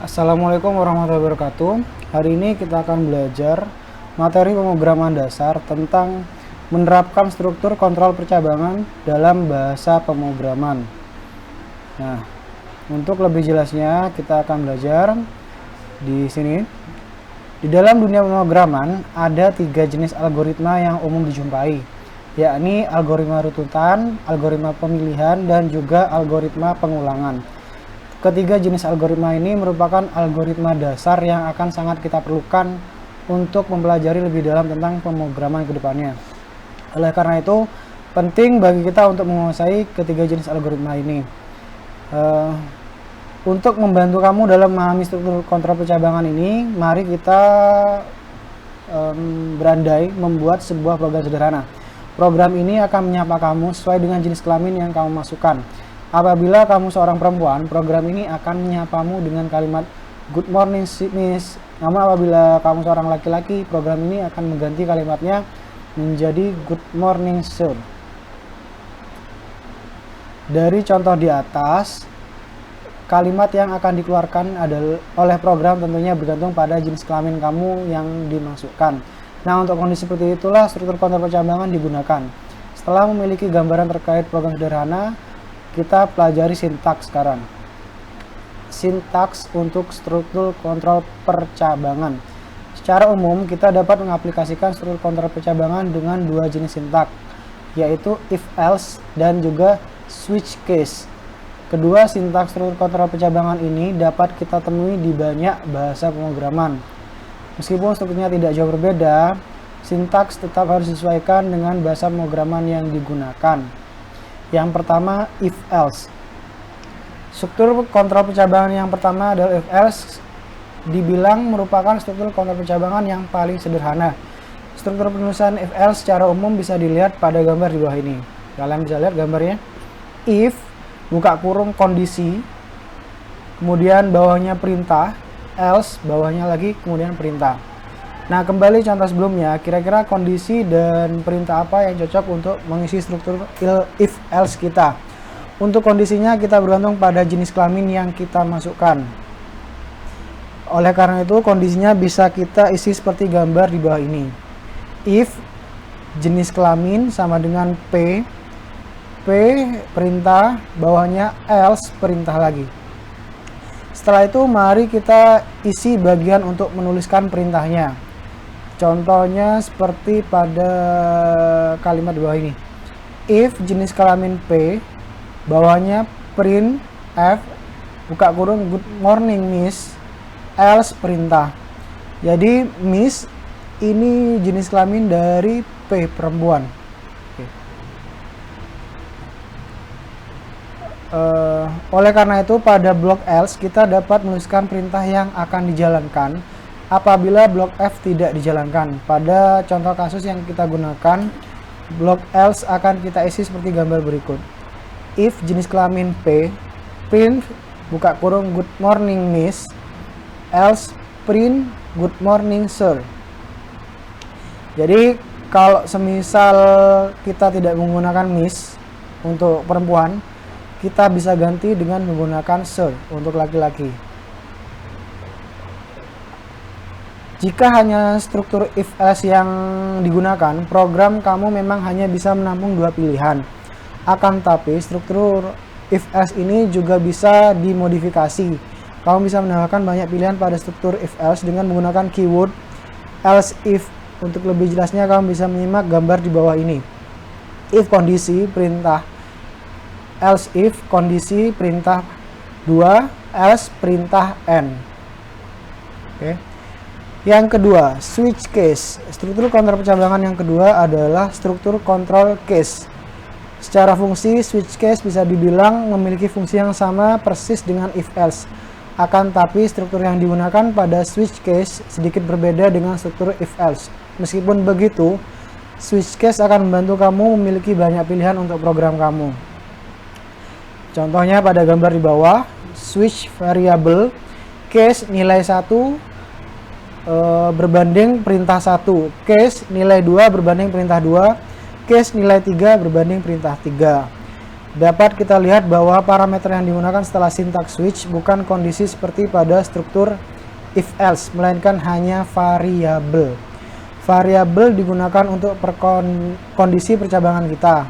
Assalamualaikum warahmatullahi wabarakatuh. Hari ini kita akan belajar materi pemrograman dasar tentang menerapkan struktur kontrol percabangan dalam bahasa pemrograman. Nah, untuk lebih jelasnya kita akan belajar di sini. Di dalam dunia pemrograman ada 3 jenis algoritma yang umum dijumpai, yakni algoritma rututan, algoritma pemilihan, dan juga algoritma pengulangan. Ketiga jenis algoritma ini merupakan algoritma dasar yang akan sangat kita perlukan untuk mempelajari lebih dalam tentang pemrograman ke depannya. Oleh karena itu, penting bagi kita untuk menguasai ketiga jenis algoritma ini. Untuk membantu kamu dalam memahami struktur kontrol percabangan ini, mari kita berandai membuat sebuah program sederhana. Program ini akan menyapa kamu sesuai dengan jenis kelamin yang kamu masukkan. Apabila kamu seorang perempuan, program ini akan menyapamu dengan kalimat "Good morning, Miss". Namun apabila kamu seorang laki-laki, program ini akan mengganti kalimatnya menjadi "Good morning, sir". Dari contoh di atas, kalimat yang akan dikeluarkan adalah oleh program tentunya bergantung pada jenis kelamin kamu yang dimasukkan. Nah, untuk kondisi seperti itulah struktur kontrol percabangan digunakan. Setelah memiliki gambaran terkait program sederhana, kita pelajari sintaks sekarang. Sintaks untuk struktur kontrol percabangan. Secara umum, kita dapat mengaplikasikan struktur kontrol percabangan dengan dua jenis sintaks, yaitu if-else dan juga switch case. Kedua sintaks struktur kontrol percabangan ini dapat kita temui di banyak bahasa pemrograman. Meskipun strukturnya tidak jauh berbeda, sintaks tetap harus disesuaikan dengan bahasa pemrograman yang digunakan. Yang pertama, if-else. Struktur kontrol percabangan yang pertama adalah if-else, dibilang merupakan struktur kontrol percabangan yang paling sederhana. Struktur penulisan if-else secara umum bisa dilihat pada gambar di bawah ini. Kalian bisa lihat gambarnya. If, buka kurung kondisi, kemudian bawahnya perintah, else, bawahnya lagi, kemudian perintah. Nah, kembali contoh sebelumnya, kira-kira kondisi dan perintah apa yang cocok untuk mengisi struktur if-else kita. Untuk kondisinya, kita bergantung pada jenis kelamin yang kita masukkan. Oleh karena itu, kondisinya bisa kita isi seperti gambar di bawah ini. If, jenis kelamin sama dengan P perintah, bawahnya else, perintah lagi. Setelah itu, mari kita isi bagian untuk menuliskan perintahnya. Contohnya seperti pada kalimat di bawah ini. If jenis kelamin P, bawahnya print F, buka kurung good morning miss, else perintah. Jadi miss ini jenis kelamin dari P, perempuan. Oleh karena itu pada blok else kita dapat menuliskan perintah yang akan dijalankan apabila blok F tidak dijalankan. Pada contoh kasus yang kita gunakan, blok else akan kita isi seperti gambar berikut. If jenis kelamin P, print buka kurung good morning miss, else print good morning sir. Jadi kalau semisal kita tidak menggunakan miss untuk perempuan, kita bisa ganti dengan menggunakan sir untuk laki-laki. Jika hanya struktur if-else yang digunakan, program kamu memang hanya bisa menampung dua pilihan. Akan tetapi, struktur if-else ini juga bisa dimodifikasi. Kamu bisa menambahkan banyak pilihan pada struktur if-else dengan menggunakan keyword else if. Untuk lebih jelasnya, kamu bisa menyimak gambar di bawah ini. If kondisi, perintah. Else if kondisi, perintah 2, else perintah n. Oke. Yang kedua, switch case. Struktur kontrol percabangan yang kedua adalah struktur kontrol case. Secara fungsi, switch case bisa dibilang memiliki fungsi yang sama persis dengan if-else. Akan tapi struktur yang digunakan pada switch case sedikit berbeda dengan struktur if-else. Meskipun begitu, switch case akan membantu kamu memiliki banyak pilihan untuk program kamu. Contohnya pada gambar di bawah, switch variable case nilai 1 berbanding perintah 1, case nilai 2 berbanding perintah 2, case nilai 3 berbanding perintah 3. Dapat kita lihat bahwa parameter yang digunakan setelah sintaks switch bukan kondisi seperti pada struktur if else, melainkan hanya variabel. Variabel digunakan untuk kondisi percabangan kita.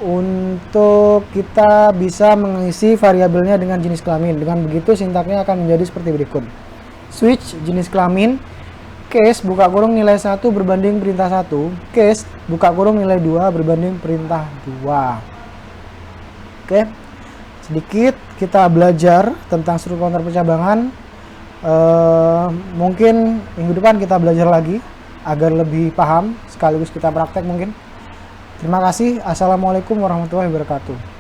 Untuk kita bisa mengisi variabelnya dengan jenis kelamin. Dengan begitu sintaknya akan menjadi seperti berikut. Switch jenis kelamin, case buka kurung nilai 1 berbanding perintah 1, case buka kurung nilai 2 berbanding perintah 2. Oke, sedikit kita belajar tentang struktur counter percabangan. Mungkin minggu depan kita belajar lagi agar lebih paham, sekaligus kita praktek mungkin. Terima kasih. Assalamualaikum warahmatullahi wabarakatuh.